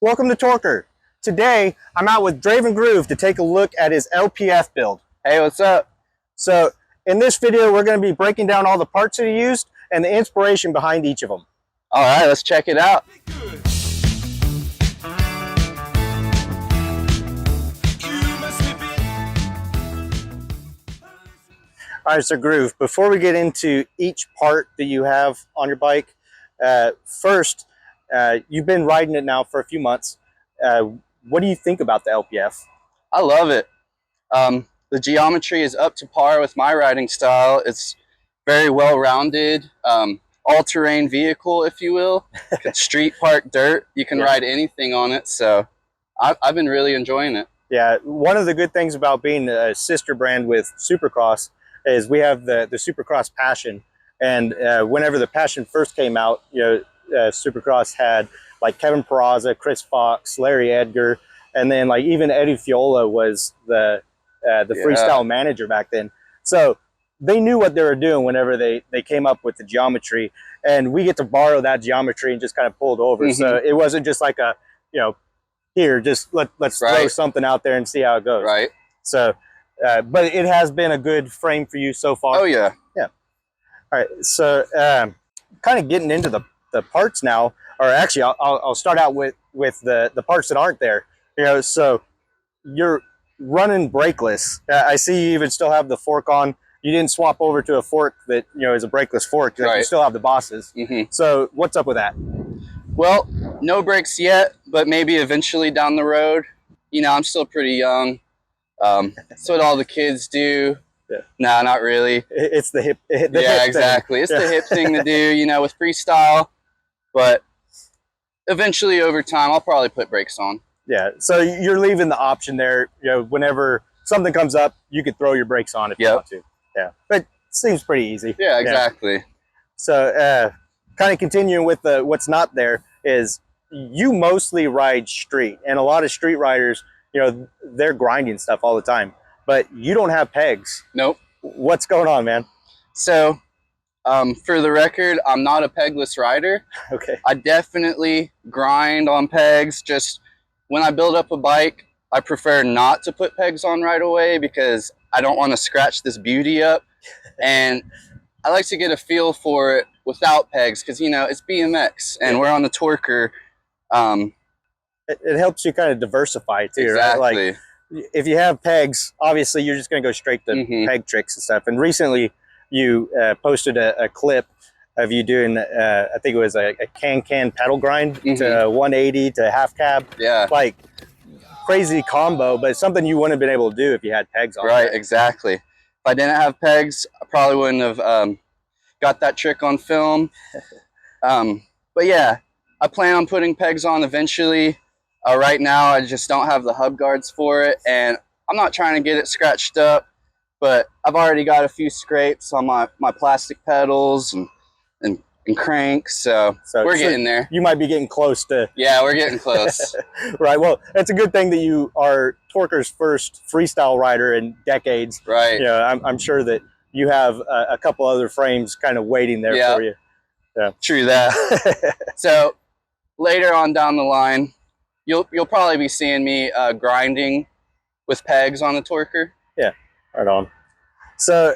Welcome to Torker. Today, I'm out with Dravin Groove to take a look at his LP-F build. Hey, what's up? So, in this video, we're going to be breaking down all the parts that he used and the inspiration behind each of them. All right, let's check it out. All right, so Groove, before we get into each part that you have on your bike, first, you've been riding it now for a few months. What do you think about the LP-F? I love it. The geometry is up to par with my riding style. It's very well-rounded, all-terrain vehicle, if you will. Street park dirt, you can ride anything on it. So I've been really enjoying it. Yeah, one of the good things about being a sister brand with Supercross is we have the Supercross Passion. And whenever the Passion first came out, Supercross had like Kevin Peraza, Chris Fox, Larry Edgar, and then like even Eddie Fiola was the freestyle manager back then. So they knew what they were doing whenever they came up with the geometry, and we get to borrow that geometry and just kind of pull it over. So it wasn't just like a, here, just let's throw something out there and see how it goes. Right. So, but it has been a good frame for you so far. Oh yeah. Yeah. All right. So, kind of getting into the parts now, or actually, I'll start out with the parts that aren't there. So you're running brakeless. I see you even still have the fork on. You didn't swap over to a fork that is a brakeless fork. Like you still have the bosses. So what's up with that? Well, no brakes yet, but maybe eventually down the road. I'm still pretty young. That's what all the kids do. Yeah. No, not really. It's the hip. Yeah, exactly. It's the hip thing to do, with freestyle. But eventually, over time, I'll probably put brakes on. Yeah. So you're leaving the option there. Whenever something comes up, you could throw your brakes on if you want to. Yeah. But it seems pretty easy. Yeah, exactly. Yeah. So, kind of continuing with what's not there is you mostly ride street, and a lot of street riders, they're grinding stuff all the time, but you don't have pegs. Nope. What's going on, man? So, for the record, I'm not a pegless rider. Okay. I definitely grind on pegs. Just when I build up a bike, I prefer not to put pegs on right away because I don't want to scratch this beauty up. And I like to get a feel for it without pegs because, it's BMX and we're on the Torker. It helps you kind of diversify too, exactly. Right? Like if you have pegs, obviously you're just going to go straight to peg tricks and stuff. And recently you posted a clip of you doing, I think it was a can pedal grind to 180 to half cab. Yeah. Like crazy combo, but it's something you wouldn't have been able to do if you had pegs on. Right, exactly. If I didn't have pegs, I probably wouldn't have got that trick on film. But yeah, I plan on putting pegs on eventually. Right now, I just don't have the hub guards for it, and I'm not trying to get it scratched up, but I've already got a few scrapes on my plastic pedals and cranks, so we're getting there. You might be getting close to... Yeah, we're getting close. Right, well, it's a good thing that you are Torker's first freestyle rider in decades. Right. I'm sure that you have a couple other frames kind of waiting there for you. Yeah. True that. So later on down the line, you'll probably be seeing me grinding with pegs on the Torker. Yeah, right on. So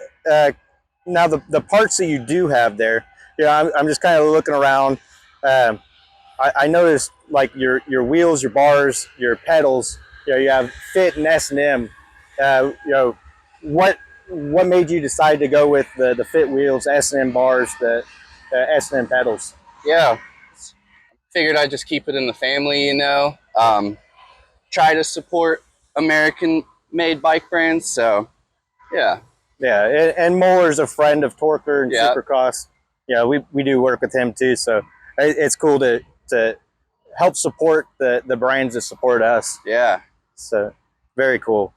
now the parts that you do have there, I'm just kind of looking around. I noticed like your wheels, your bars, your pedals. You have Fit and S&M. What made you decide to go with the Fit wheels, S&M bars, the S&M pedals? Yeah, figured I'd just keep it in the family. Try to support American-made bike brands. So, yeah. Yeah, and Muller's a friend of Torker and Supercross. We do work with him too, so it's cool to help support the brands that support us. Yeah. So very cool.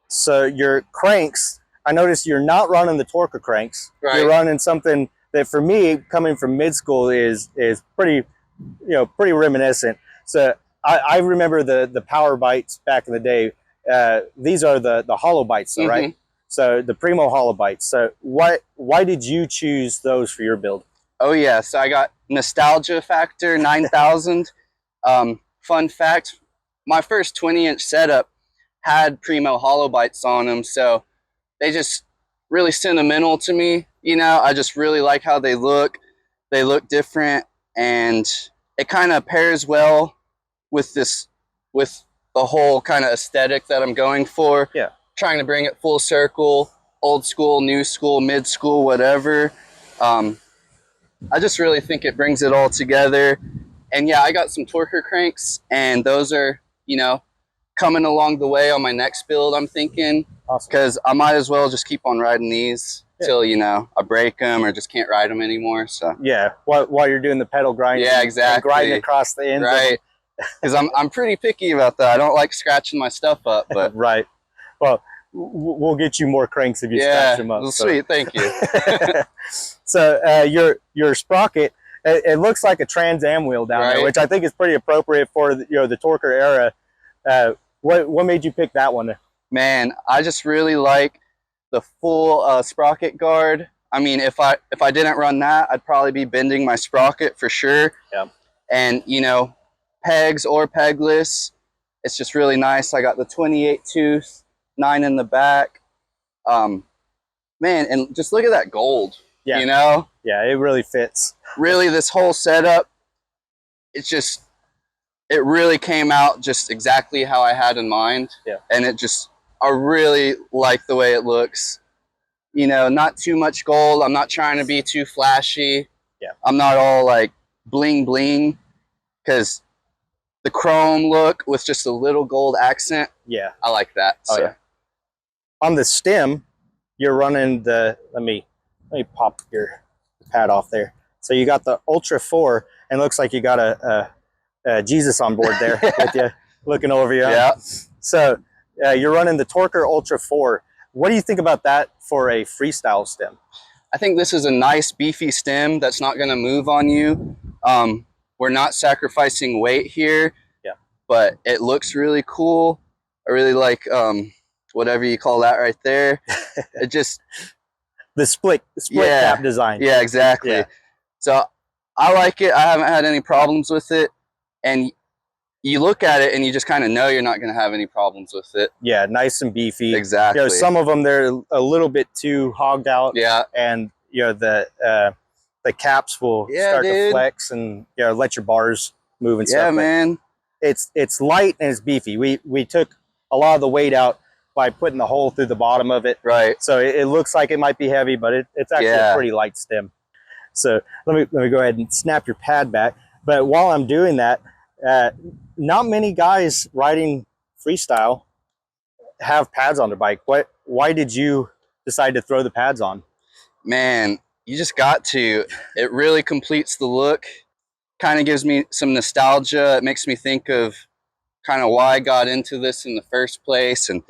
So your cranks, I noticed you're not running the Torker cranks. Right. You're running something that for me, coming from mid school, is pretty pretty reminiscent. So I remember the power bites back in the day. These are the hollow bites, though, right? So the Primo hollow bites. So why did you choose those for your build? Oh yeah, so I got nostalgia factor 9000. Fun fact, my first 20-inch setup had Primo hollow bites on them, so they just really sentimental to me. You know, I just really like how they look. They look different, and it kind of pairs well with with the whole kind of aesthetic that I'm going for. Yeah. Trying to bring it full circle, old school, new school, mid school, whatever. I just really think it brings it all together. And yeah, I got some Torker cranks, and those are, you know, coming along the way on my next build, I'm thinking. Awesome. Because I might as well just keep on riding these till, you know, I break them or just can't ride them anymore. So yeah, while you're doing the pedal grind, yeah, exactly, and grinding across the ends, right? Because I'm pretty picky about that. I don't like scratching my stuff up, but right. Well, we'll get you more cranks if you scratch them up. Well, sweet, thank you. So your sprocket, it looks like a Trans Am wheel down there, which I think is pretty appropriate for the Torker era. What made you pick that one? Man, I just really like the full sprocket guard. I mean, if I didn't run that, I'd probably be bending my sprocket for sure. Yeah. And you know, pegs or pegless, it's just really nice. I got the 28 tooth, 9 in the back. Man, and just look at that gold. Yeah. You know? Yeah, it really fits. Really, this whole setup, it really came out just exactly how I had in mind. Yeah. And I really like the way it looks. You know, not too much gold. I'm not trying to be too flashy. Yeah. I'm not all like bling bling, because the chrome look with just a little gold accent. Yeah. I like that. Oh, so. yeah. On the stem, you're running the, let me pop your pad off there. So you got the Ultra 4, and it looks like you got a Jesus on board there with you, looking over you. Yeah. So you're running the Torker Ultra 4. What do you think about that for a freestyle stem? I think this is a nice beefy stem that's not going to move on you. We're not sacrificing weight here. Yeah. But it looks really cool. I really like whatever you call that right there. It just the split cap design. Yeah, exactly. Yeah. So I like it. I haven't had any problems with it. And you look at it and you just kind of know you're not going to have any problems with it. Yeah, nice and beefy. Exactly. You know, some of them, they're a little bit too hogged out. Yeah. And you know, the caps will start to flex and let your bars move and stuff. Yeah, man. It's light and it's beefy. We took a lot of the weight out by putting the hole through the bottom of it. Right. So it looks like it might be heavy, but it's actually a pretty light stem. So let me go ahead and snap your pad back. But while I'm doing that, not many guys riding freestyle have pads on their bike. Why did you decide to throw the pads on? Man, you just got to. It really completes the look. Kind of gives me some nostalgia. It makes me think of kind of why I got into this in the first place. And,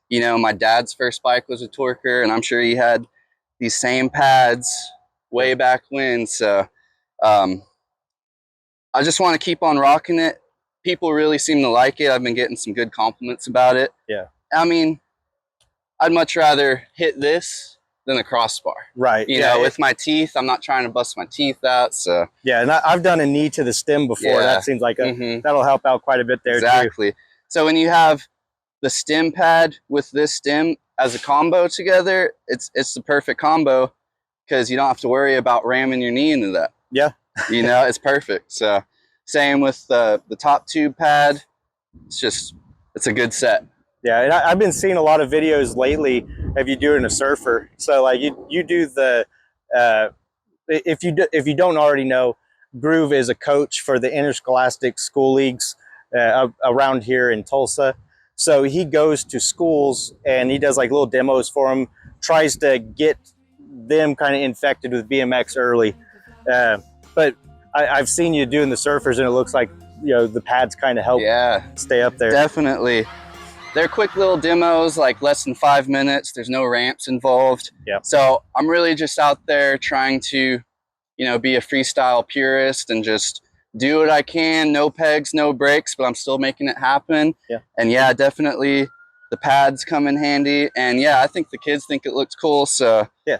you know, my dad's first bike was a Torker, and I'm sure he had these same pads way back when. So I just want to keep on rocking it. People really seem to like it. I've been getting some good compliments about it. Yeah. I mean, I'd much rather hit this than a crossbar. Right. You know, with my teeth, I'm not trying to bust my teeth out. So yeah, and I've done a knee to the stem before. Yeah. That seems like that'll help out quite a bit there. Exactly. Too. So when you have the stem pad with this stem as a combo together, it's the perfect combo, because you don't have to worry about ramming your knee into that. Yeah. You know, it's perfect. So same with the top tube pad. It's a good set. Yeah, and I've been seeing a lot of videos lately of you doing a surfer. So like you do the if you don't already know, Groove is a coach for the interscholastic school leagues around here in Tulsa. So he goes to schools and he does like little demos for them, tries to get them kind of infected with BMX early. But I've seen you doing the surfers, and it looks like the pads kind of help stay up there. Definitely. They're quick little demos, like less than 5 minutes. There's no ramps involved. Yeah. So I'm really just out there trying to, be a freestyle purist and just do what I can. No pegs, no brakes, but I'm still making it happen. Yeah. And yeah, definitely the pads come in handy. And yeah, I think the kids think it looks cool. So yeah.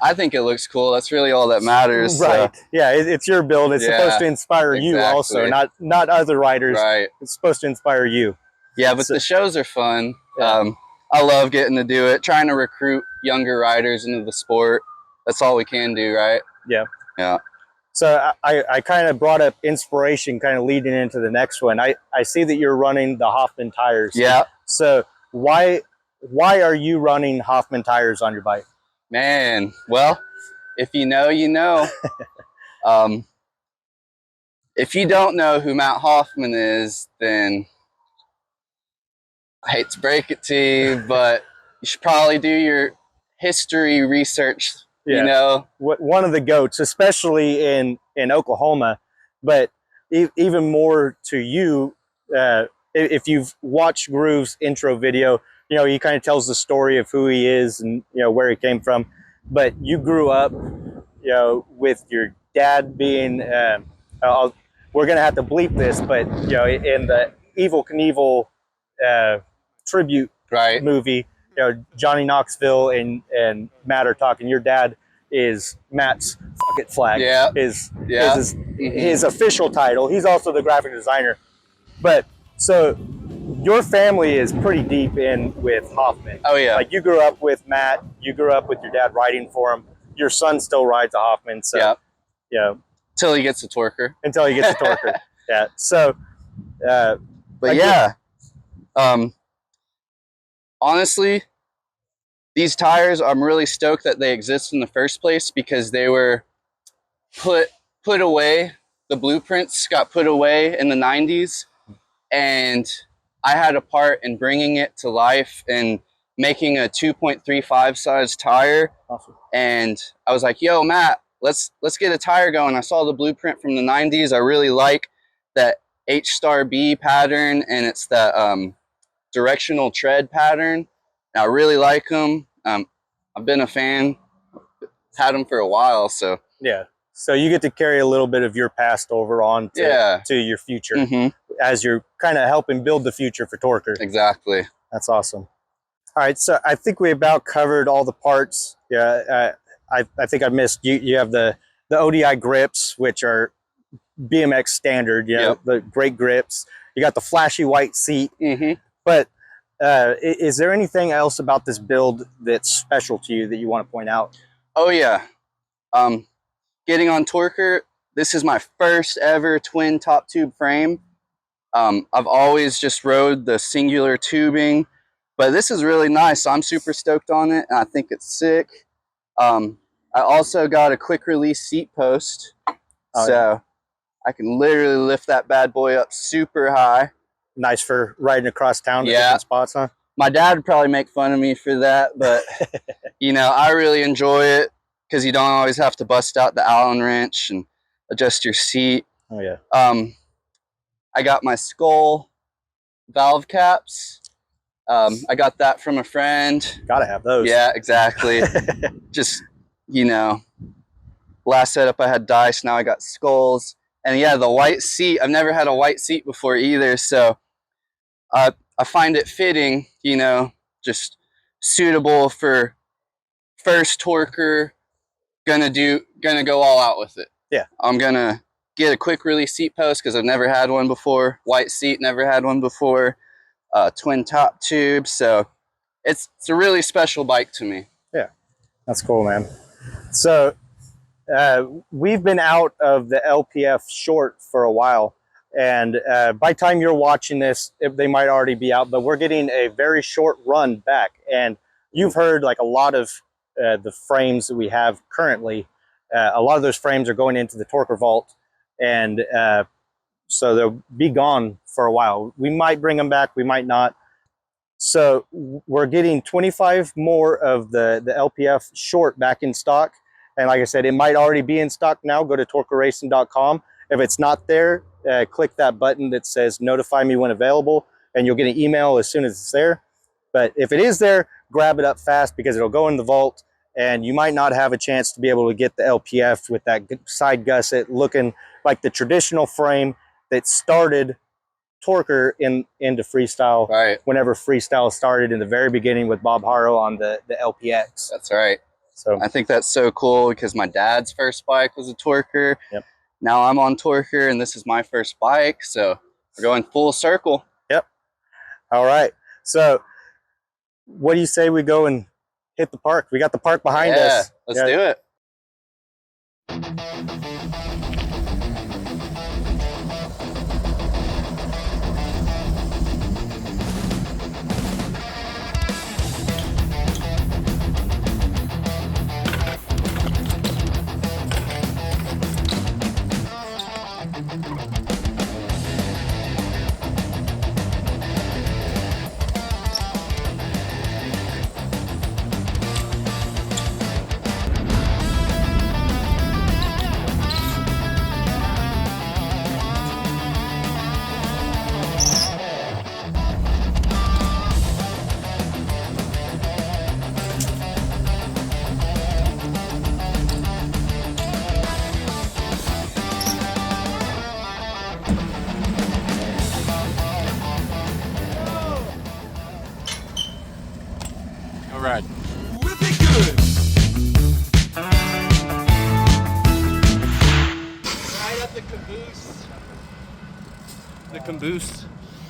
I think it looks cool. That's really all that matters. Right. Yeah, it's your build. It's supposed to inspire you also, not other riders. Right. It's supposed to inspire you. Yeah, but the shows are fun. Yeah. I love getting to do it, trying to recruit younger riders into the sport. That's all we can do, right? Yeah. Yeah. So I kind of brought up inspiration kind of leading into the next one. I see that you're running the Hoffman tires. Yeah. So why are you running Hoffman tires on your bike? Man, well, if you know, you know. If you don't know who Matt Hoffman is, then I hate to break it to you, but you should probably do your history research. Yeah. You know, one of the GOATs, especially in Oklahoma, but even more to you, if you've watched Groove's intro video, you know, he kind of tells the story of who he is and, you know, where he came from. But you grew up, you know, with your dad being, we're going to have to bleep this, but, you know, in the Evel Knievel tribute movie, you know, Johnny Knoxville and Matt are talking. Your dad is Matt's fuck it flag. Yeah. Is his official title. He's also the graphic designer. But so your family is pretty deep in with Hoffman. Oh yeah. Like you grew up with Matt, you grew up with your dad riding for him. Your son still rides a Hoffman. So yeah. You know, until he gets a Torker. Until he gets a Torker. Yeah. So but yeah. Honestly, these tires, I'm really stoked that they exist in the first place because they were put away. The blueprints got put away in the 90s, and I had a part in bringing it to life and making a 2.35 size tire. Awesome. And I was like, yo, Matt, let's get a tire going. I saw the blueprint from the 90s. I really like that H-Star B pattern, and it's that directional tread pattern. I really like them. I've been a fan, had them for a while, so yeah. So you get to carry a little bit of your past over on to your future as you're kind of helping build the future for Torker. Exactly. That's awesome. All right, so I think we about covered all the parts. Yeah, I think I missed you. You have the ODI grips, which are BMX standard. You know, the great grips. You got the flashy white seat. But is there anything else about this build that's special to you that you want to point out? Oh yeah, getting on Torker, this is my first ever twin top tube frame. I've always just rode the singular tubing, but this is really nice. So I'm super stoked on it, and I think it's sick. I also got a quick release seat post, so I can literally lift that bad boy up super high. Nice for riding across town to different spots, huh? My dad would probably make fun of me for that, but you know, I really enjoy it because you don't always have to bust out the Allen wrench and adjust your seat. Oh yeah. I got my skull valve caps. I got that from a friend. Gotta have those. Yeah, exactly. Just, you know, last setup I had dice, now I got skulls. And yeah, the white seat, I've never had a white seat before either, so I find it fitting, you know, just suitable for first Torker, gonna go all out with it. Yeah. I'm gonna get a quick release seat post because I've never had one before. White seat, never had one before. Twin top tube, so it's a really special bike to me. Yeah, that's cool, man. So we've been out of the LP-F short for a while, and by the time you're watching this, they might already be out, but we're getting a very short run back. And you've heard like a lot of the frames that we have currently, a lot of those frames are going into the Torker vault, and so they'll be gone for a while. We might bring them back, we might not. So we're getting 25 more of the LP-F short back in stock. And like I said, it might already be in stock now. Go to torkerracing.com. If it's not there, click that button that says notify me when available, and you'll get an email as soon as it's there. But if it is there, grab it up fast because it'll go in the vault, and you might not have a chance to be able to get the LP-F with that side gusset looking like the traditional frame that started Torker into freestyle. Right. Whenever freestyle started in the very beginning with Bob Harrow on the LPX. That's right. So I think that's so cool because my dad's first bike was a Torker. Yep. Now I'm on Torker, and this is my first bike, so we're going full circle. Yep. All right. So what do you say we go and hit the park? We got the park behind us. Let's do it. All right. Really good. Right at the caboose. The caboose.